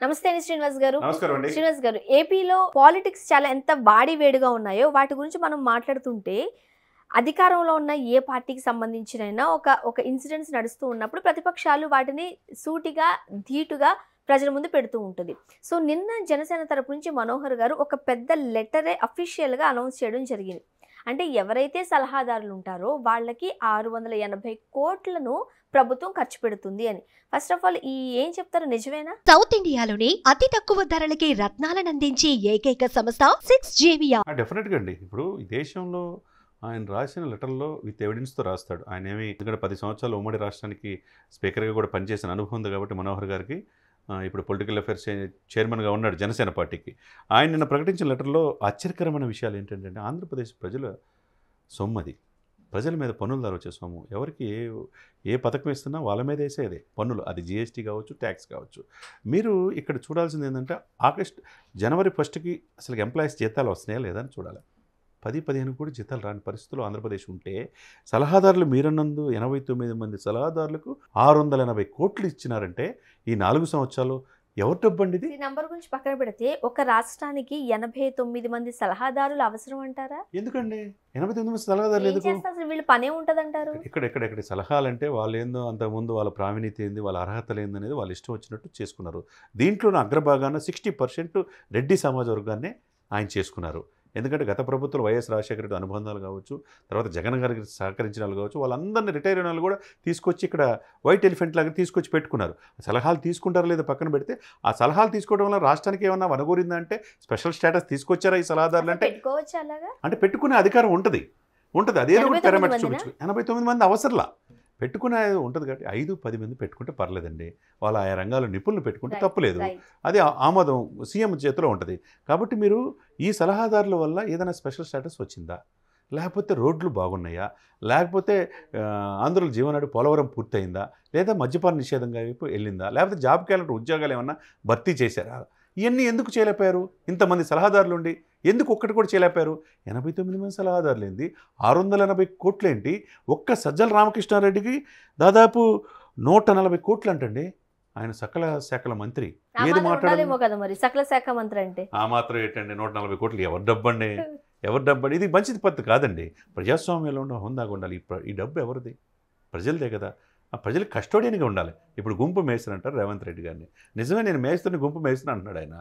నమస్తే అండి శ్రీనివాస్ గారు. నమస్కారం అండి. శ్రీనివాస్ గారు, ఏపీలో పాలిటిక్స్ చాలా ఎంత వాడి వేడిగా ఉన్నాయో వాటి గురించి మనం మాట్లాడుతుంటే అధికారంలో ఉన్న ఏ పార్టీకి సంబంధించినైనా ఒక ఒక ఇన్సిడెంట్స్ నడుస్తూ ఉన్నప్పుడు ప్రతిపక్షాలు వాటిని సూటిగా ధీటుగా ప్రజల ముందు పెడుతూ ఉంటుంది. సో నిన్న జనసేన తరపు నుంచి మనోహర్ గారు ఒక పెద్ద లెటరే అఫీషియల్గా అనౌన్స్ చేయడం జరిగింది. అంటే ఎవరైతే సలహాదారులు ఉంటారో వాళ్ళకి 680 కోట్లను ప్రభుత్వం ఖర్చు పెడుతుంది అని. ఫస్ట్ ఆఫ్ ఆల్ ఈ ఏం చెప్తారు, నిజమేనా? సౌత్ ఇండియాలోనే అతి తక్కువ ధరలకి రత్నాలను అందించే ఏకైక సంస్థ 6JVR. డెఫినెట్గా అండి. ఇప్పుడు ఈ దేశంలో ఆయన రాసిన లెటర్లో విత్ ఎవిడెన్స్తో రాస్తాడు. ఆయన ఏమి ఎందుకంటే 10 సంవత్సరాలు ఉమ్మడి రాష్ట్రానికి స్పీకర్గా కూడా పనిచేసిన అనుభవం ఉంది కాబట్టి మనోహర్ గారికి ఇప్పుడు పొలిటికల్ అఫైర్స్ చైర్మన్గా ఉన్నాడు జనసేన పార్టీకి. ఆయన నిన్న ప్రకటించిన లెటర్లో ఆశ్చర్యకరమైన విషయాలు ఏంటంటే ఆంధ్రప్రదేశ్ ప్రజల సొమ్మది, ప్రజల మీద పన్నుల ద్వారా వచ్చే సొమ్ము. ఎవరికి ఏ పథకం ఇస్తున్నా వాళ్ళ మీద వేసేదే పన్నులు, అది జిఎస్టీ కావచ్చు, ట్యాక్స్ కావచ్చు. మీరు ఇక్కడ చూడాల్సింది ఏంటంటే జనవరి 1కి అసలు ఎంప్లాయీస్ జీతాలు వస్తున్నాయా లేదా అని చూడాలి. 10-15 కూడా జీతాలు రాని పరిస్థితుల్లో ఆంధ్రప్రదేశ్ ఉంటే సలహాదారులు మీరన్నందు 89 మంది సలహాదారులకు 680 కోట్లు ఇచ్చినారంటే ఈ 4 సంవత్సరాలు ఎవరు డబ్బండి ఇది? ఈ నంబర్ గురించి పక్కన పెడితే ఒక రాష్ట్రానికి 89 మంది సలహాదారులు అవసరం అంటారా? ఎందుకండి 89 మంది సలహాదారులు ఏం ఎందుకు? చేస్తారు అసలు, వీళ్ళు పనే ఉంటదంటారు? ఇక్కడ సలహాలంటే వాళ్ళు ఏందో అంతకుముందు వాళ్ళ ప్రావీణ్యత ఏంది, వాళ్ళ అర్హతలు ఏందనేది వాళ్ళు ఇష్టం వచ్చినట్టు చేసుకున్నారు. దీంట్లో అగ్రభాగాన 60% రెడ్డి సమాజ వర్గాన్నే ఆయన చేసుకున్నారు. ఎందుకంటే గత ప్రభుత్వంలో వైఎస్ రాజశేఖర రెడ్డి అనుబంధాలు కావచ్చు, తర్వాత జగన్ గారికి సహకరించిన వాళ్ళు కావచ్చు, వాళ్ళందరినీ రిటైర్ అయిన వాళ్ళు కూడా తీసుకొచ్చి ఇక్కడ వైట్ ఎలిఫెంట్ లాగా తీసుకొచ్చి పెట్టుకున్నారు. సలహాలు తీసుకుంటారో లేదో పక్కన పెడితే ఆ సలహాలు తీసుకోవడం వల్ల రాష్ట్రానికి ఏమన్నా వనగూరిందా అంటే స్పెషల్ స్టేటస్ తీసుకొచ్చారా ఈ సలహాదారులు అంటే? పెట్టుకోవచ్చు అలాగా, అంటే పెట్టుకునే అధికారం ఉంటుంది. అదేదో కూడా పారామీటర్స్ చూపించు. 89 మంది అవసరంలా పెట్టుకునే ఉంటుంది కాబట్టి 5-10 మంది పెట్టుకుంటే పర్లేదండి. వాళ్ళ ఆయా రంగాల్లో నిపుణులు పెట్టుకుంటే తప్పులేదు. అది ఆమోదం సీఎం చేతిలో ఉంటుంది. కాబట్టి మీరు ఈ సలహాదారుల వల్ల ఏదైనా స్పెషల్ స్టేటస్ వచ్చిందా, లేకపోతే రోడ్లు బాగున్నాయా, లేకపోతే ఆంధ్రుల జీవనాడు పోలవరం పూర్తయిందా, లేదా మద్యపాన నిషేధంగా వైపు వెళ్ళిందా, లేకపోతే జాబ్ క్యాలెండర్ ఉద్యోగాలు ఏమన్నా భర్తీ చేశారా? ఇవన్నీ ఎందుకు చేయలేపారు? ఇంతమంది సలహాదారులు ఉండి ఎందుకు ఒక్కటి కూడా చేయలేపారు? 89 మంది సలహాదారులు ఏంటి, 680 కోట్లు ఏంటి? ఒక్క సజ్జల రామకృష్ణారెడ్డికి దాదాపు 140 కోట్లు అంటండి. ఆయన సకల శాఖల మంత్రి. ఏది మాట్లాడాలేమో కదా మరి సకల శాఖ మంత్రి అంటే ఆ మాత్రం ఏంటండి 140 కోట్లు ఎవరు డబ్బండి? ఇది మంచిది పద్ధతి కాదండి. ప్రజాస్వామ్యంలో ఉన్న హోందాగా ఉండాలి. ఈ డబ్బు ఎవరిది? ప్రజలదే కదా. ఆ ప్రజలు కస్టోడియన్గా ఉండాలి. ఇప్పుడు గుంపు మేస్త్రి అంటారు రేవంత్ రెడ్డి గారిని. నిజమే, నేను మేస్త్రిని గుంపు మేస్త్రి అంటున్నాడు ఆయన.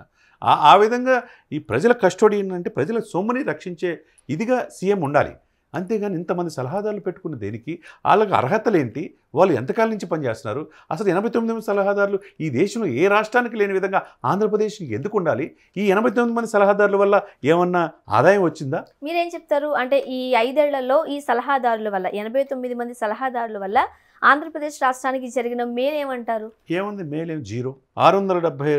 ఆ విధంగా ఈ ప్రజల కస్టోడియన్ అంటే ప్రజల సొమ్ముని రక్షించే ఇదిగా సీఎం ఉండాలి. అంతేగాని ఇంతమంది సలహాదారులు పెట్టుకున్న దేనికి? వాళ్ళకి అర్హతలు ఏంటి? వాళ్ళు ఎంతకాలం నుంచి పనిచేస్తున్నారు? అసలు 89 మంది సలహాదారులు ఈ దేశంలో ఏ రాష్ట్రానికి లేని విధంగా ఆంధ్రప్రదేశ్కి ఎందుకు ఉండాలి? ఈ 89 మంది సలహాదారుల వల్ల ఏమన్నా ఆదాయం వచ్చిందా? మీరేం చెప్తారు? అంటే ఈ 5 ఏళ్లలో ఈ సలహాదారుల వల్ల 89 మంది సలహాదారుల వల్ల ఆంధ్రప్రదేశ్ రాష్ట్రానికి జరిగిన మేలేమంటారు? ఏముంది మేలేం? జీరో. 670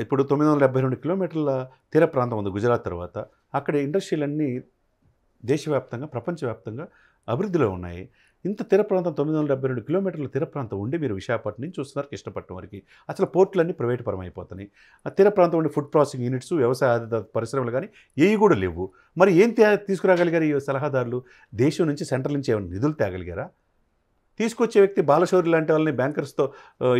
ఇప్పుడు 972 కిలోమీటర్ల తీర ప్రాంతం ఉంది గుజరాత్ తర్వాత. అక్కడ ఇండస్ట్రీలన్నీ దేశవ్యాప్తంగా ప్రపంచవ్యాప్తంగా అభివృద్ధిలో ఉన్నాయి. ఇంత తీర ప్రాంతం 972 కిలోమీటర్ల తీర ప్రాంతం ఉండి మీరు విశాఖపట్నం నుంచి చూస్తున్నారు కృష్ణపట్నం వరకు. అసలు పోర్టులన్నీ ప్రైవేట్ పరం అయిపోతున్నాయి. ఆ తీర ప్రాంతం ఉండి ఫుడ్ ప్రాసెసింగ్ యూనిట్స్, వ్యవసాయ పరిశ్రమలు కానీ ఏవి కూడా లేవు. మరి ఏం తీసుకురాగలిగారు ఈ సలహాదారులు? దేశం నుంచి సెంట్రల్ నుంచి ఏమైనా నిధులు తేగలిగారా? తీసుకొచ్చే వ్యక్తి బాలశౌరి లాంటి వాళ్ళని బ్యాంకర్స్తో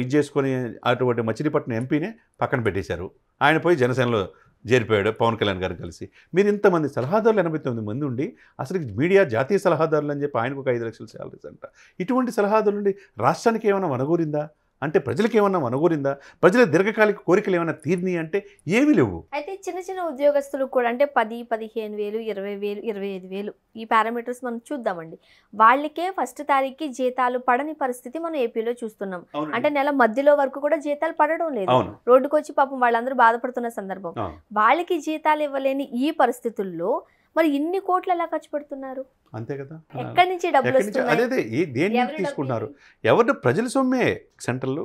ఇది చేసుకొని అటువంటి మచిలీపట్నం ఎంపీనే పక్కన పెట్టేశారు. ఆయన పోయి జనసేనలో చేరిపోయాడు పవన్ కళ్యాణ్ గారు కలిసి. మీరు ఇంతమంది సలహాదారులు 89 మంది ఉండి అసలు మీడియా జాతీయ సలహాదారులు అని చెప్పి ఆయనకు ఒక 5 లక్షల శాలరీస్ అంట. ఇటువంటి సలహాదారులు ఉండి రాష్ట్రానికి ఏమైనా వనగూరిందా అంటే? ప్రజలకు ఏమన్నా వనగూరిందా? ప్రజల దీర్ఘకాలిక కోరికలు ఏమైనా తీరినాయి అంటే ఏమీ లేవు. అయితే చిన్న చిన్న ఉద్యోగస్తులు కూడా అంటే 10-15 వేలు, 20 వేలు, 25 వేలు ఈ పారామీటర్స్ మనం చూద్దామండి. వాళ్ళకే ఫస్ట్ తారీఖుకి జీతాలు పడని పరిస్థితి మనం ఏపీలో చూస్తున్నాం. అంటే నెల మధ్యలో వరకు కూడా జీతాలు పడడం లేదు. రోడ్డుకు వచ్చి పాపం వాళ్ళందరూ బాధపడుతున్న సందర్భం. వాళ్ళకి జీతాలు ఇవ్వలేని ఈ పరిస్థితుల్లో మరి ఇన్ని కోట్లు ఎలా ఖర్చు పెడుతున్నారు? అంతే కదా. ఎక్కడి నుంచి డబ్బులు వస్తున్నాయి? దేన్ని తీసుకుంటున్నారు? ఎవరు? ప్రజల సొమ్మే. సెంట్రల్,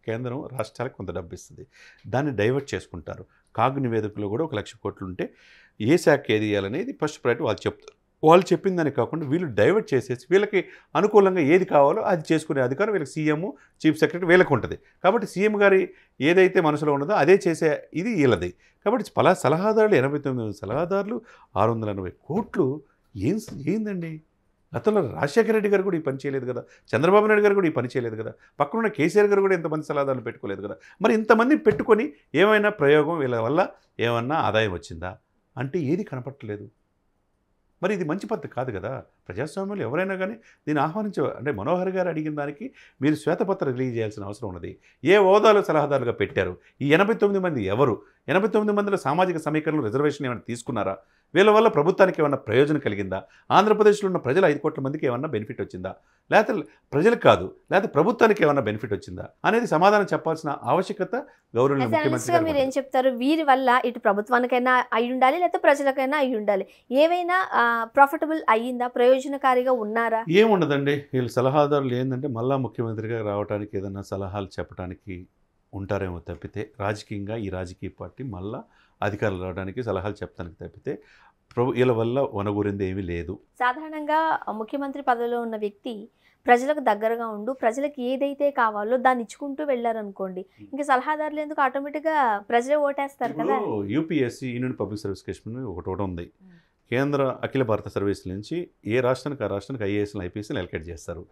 కేంద్రం రాష్ట్రాలకు కొంత డబ్బు ఇస్తుంది, దాన్ని డైవర్ట్ చేసుకుంటారు. కాగు నివేదికలో కూడా 1 లక్ష కోట్లు ఉంటే ఏ శాఖ ఏది ఇవ్వాలనేది ఫస్ట్ ప్రయారిటీ వాళ్ళు చెప్తారు. వాళ్ళు చెప్పిందని కాకుండా వీళ్ళు డైవర్ట్ చేసేసి వీళ్ళకి అనుకూలంగా ఏది కావాలో అది చేసుకునే అధికారం వీళ్ళకి సీఎం, చీఫ్ సెక్రటరీ వీళ్ళకి ఉంటుంది. కాబట్టి సీఎం గారి ఏదైతే మనసులో ఉన్నదో అదే చేసే ఇది వీళ్ళది. కాబట్టి సలహాదారులు 89 సలహాదారులు 680 కోట్లు ఏందండి? గతంలో రాజశేఖర రెడ్డి గారు కూడా ఈ పని చేయలేదు కదా, చంద్రబాబు నాయుడు గారు కూడా ఈ పని చేయలేదు కదా, పక్కనున్న కేసీఆర్ గారు కూడా ఇంతమంది సలహాదారులు పెట్టుకోలేదు కదా. మరి ఇంతమంది పెట్టుకొని ఏమైనా ప్రయోగం వీళ్ళ వల్ల ఏమన్నా ఆదాయం వచ్చిందా అంటే ఏది కనపట్టలేదు. మరి ఇది మంచి పద్ధతి కాదు కదా. ప్రజాస్వామ్యంలో ఎవరైనా కానీ దీన్ని అంటే మనోహర్ గారు అడిగిన దానికి మీరు శ్వేతపత్రం రిలీజ్ చేయాల్సిన అవసరం ఉన్నది. ఏ హోదాలో సలహాదారులుగా పెట్టారు, ఈ 89 మంది ఎవరు, 89 మందిలో సామాజిక సమీకరణలు రిజర్వేషన్ ఏమైనా తీసుకున్నారా, వీళ్ళ వల్ల ప్రభుత్వానికి ఏమైనా ప్రయోజనం కలిగిందా, ఆంధ్రప్రదేశ్లో ఉన్న ప్రజల 5 కోట్ల మందికి ఏమన్నా బెనిఫిట్ వచ్చిందా, లేకపోతే ప్రజలకు కాదు లేకపోతే ప్రభుత్వానికి ఏమన్నా బెనిఫిట్ వచ్చిందా అనేది సమాధానం చెప్పాల్సిన ఆవశ్యకత గౌరవనీయ ముఖ్యమంత్రి గారు. మీరు ఏం చెప్తారు, వీరి వల్ల ఇటు ప్రభుత్వానికైనా అయి ఉండాలి లేకపోతే ప్రజలకైనా అయి ఉండాలి, ఏవైనా ప్రాఫిటబుల్ అయ్యిందా, ప్రయోజనకారిగా ఉన్నారా? ఏముండదండి, వీళ్ళు సలహాదారులు ఏంటంటే మళ్ళా ముఖ్యమంత్రిగా రావడానికి ఏదైనా సలహాలు చెప్పడానికి ఉంటారేమో తప్పితే, రాజకీయంగా ఈ రాజకీయ పార్టీ మళ్ళా అధికారులు రావడానికి సలహాలు చెప్పడానికి తప్పితే వీళ్ళ వల్ల వనగూరింది ఏమీ లేదు. సాధారణంగా ముఖ్యమంత్రి పదవిలో ఉన్న వ్యక్తి ప్రజలకు దగ్గరగా ఉండు, ప్రజలకు ఏదైతే కావాలో దాన్ని ఇచ్చుకుంటూ వెళ్ళారనుకోండి, ఇంకా సలహాదారులు ఎందుకు, ఆటోమేటిక్గా ప్రజలే ఓటేస్తారు కదా. UPSC union public service commission ఒకటి ఉంది. కేంద్ర అఖిల భారత సర్వీసుల నుంచి ఏ రాష్ట్రానికి ఆ రాష్ట్రానికి ఐఏఎస్లు ఐపీఎస్లు ఎలకేట్ చేస్తారు.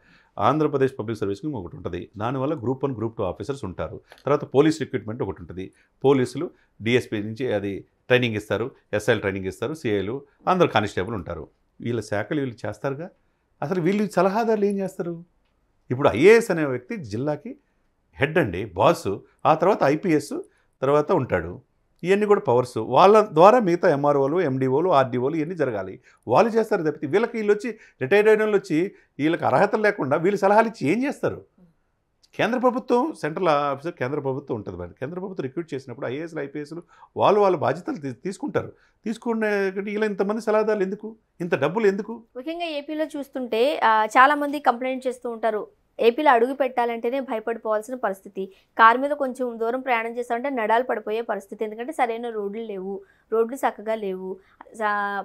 ఆంధ్రప్రదేశ్ పబ్లిక్ సర్వీస్కి ఒకటి ఉంటుంది. దానివల్ల గ్రూప్ 1 గ్రూప్ 2 ఆఫీసర్స్ ఉంటారు. తర్వాత పోలీస్ రిక్రూట్మెంట్ ఒకటి ఉంటుంది. పోలీసులు డిఎస్పీ నుంచి అది ట్రైనింగ్ ఇస్తారు, ఎస్ఐలు ట్రైనింగ్ ఇస్తారు, సిఐలు అందరు కానిస్టేబుల్ ఉంటారు. వీళ్ళ శాఖలు వీళ్ళు చేస్తారుగా. అసలు వీళ్ళు సలహాదారులు ఏం చేస్తారు? ఇప్పుడు ఐఏఎస్ అనే వ్యక్తి జిల్లాకి హెడ్ అండి, బాసు. ఆ తర్వాత ఐపీఎస్ తర్వాత ఉంటాడు. ఇవన్నీ కూడా పవర్స్ వాళ్ళ ద్వారా మిగతా ఎంఆర్ఓలు, ఎండిఓలు, ఆర్డీఓలు ఇవన్నీ జరగాలి. వాళ్ళు చేస్తారు తప్పితే వీళ్ళు వచ్చి రిటైర్డ్ అయిన వాళ్ళు వచ్చి వీళ్ళకి అర్హతలు లేకుండా వీళ్ళు సలహాలు ఇచ్చి ఏం చేస్తారు? కేంద్ర ప్రభుత్వం సెంట్రల్ ఆఫీసర్ కేంద్ర ప్రభుత్వం ఉంటుంది. మరి కేంద్ర ప్రభుత్వం రిక్రూట్ చేసినప్పుడు ఐఏఎస్లు ఐపీఎస్లు వాళ్ళ బాధ్యతలు తీసుకుంటారు. తీసుకునే ఇలా ఇంతమంది సలహాదారులు ఎందుకు, ఇంత డబ్బులు ఎందుకు? ముఖ్యంగా ఏపీలో చూస్తుంటే చాలామంది కంప్లైంట్ చేస్తూ ఉంటారు, ఏపీలో అడుగు పెట్టాలంటేనే భయపడిపోవాల్సిన పరిస్థితి, కారు మీద కొంచెం దూరం ప్రయాణం చేస్తామంటే నడాలు పడిపోయే పరిస్థితి, ఎందుకంటే సరైన రోడ్లు లేవు, రోడ్లు చక్కగా లేవు,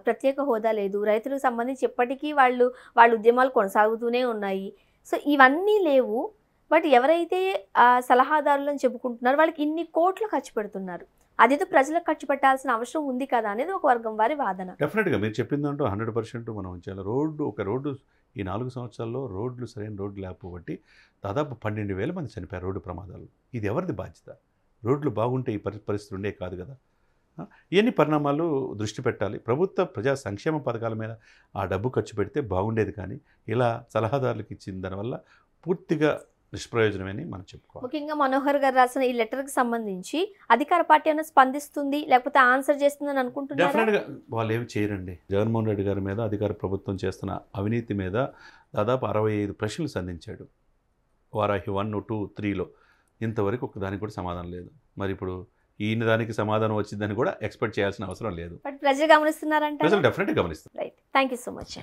ప్రత్యేక హోదా లేదు, రైతులకు సంబంధించి ఎప్పటికీ వాళ్ళ ఉద్యమాలు కొనసాగుతూనే ఉన్నాయి. సో ఇవన్నీ లేవు. బట్ ఎవరైతే సలహాదారులను చెప్పుకుంటున్నారో వాళ్ళకి ఇన్ని కోట్లు ఖర్చు పెడుతున్నారు, అదేదో ప్రజలకు ఖర్చు పెట్టాల్సిన అవసరం ఉంది కదా అనేది ఒక వర్గం వారి వాదన. డెఫినెట్గా మీరు చెప్పిందంటూ 100% మనం ఉంచాలి. ఒక రోడ్డు ఈ 4 సంవత్సరాల్లో సరైన రోడ్లు లేకపోబట్టి దాదాపు 12,000 మంది చనిపోయారు రోడ్డు ప్రమాదాలు. ఇది ఎవరిది బాధ్యత? రోడ్లు బాగుంటే ఈ పరిస్థితులు ఉండే కాదు కదా. ఇవన్నీ పరిణామాలు దృష్టి పెట్టాలి. ప్రభుత్వ ప్రజా సంక్షేమ పథకాల మీద ఆ డబ్బు ఖర్చు పెడితే బాగుండేది, కానీ ఇలా సలహాదారులకు ఇచ్చిన దానివల్ల పూర్తిగా నిష్ప్రయోజనమని మనం చెప్పుకోవాలి. ముఖ్యంగా మనోహర్ గారు రాసిన ఈ లెటర్కి సంబంధించి అధికార పార్టీ ఏమైనా స్పందిస్తుంది లేకపోతే ఆన్సర్ చేస్తుందని అనుకుంటున్నారు? డెఫినెట్గా వాళ్ళు ఏమి చేయరండి. జగన్మోహన్ రెడ్డి గారి మీద అధికార ప్రభుత్వం చేస్తున్న అవినీతి మీద దాదాపు 65 ప్రశ్నలు సంధించాడు. వారాహి 1, 2, 3లో ఇంతవరకు ఒకదానికి కూడా సమాధానం లేదు. మరి ఇప్పుడు ఈయన దానికి సమాధానం వచ్చిందని కూడా ఎక్స్పెక్ట్ చేయాల్సిన అవసరం లేదు. బట్ ప్రజలు గమనిస్తున్నారంటే ప్రజలు డెఫినెట్గా గమనిస్తారు. Right, thank you so much.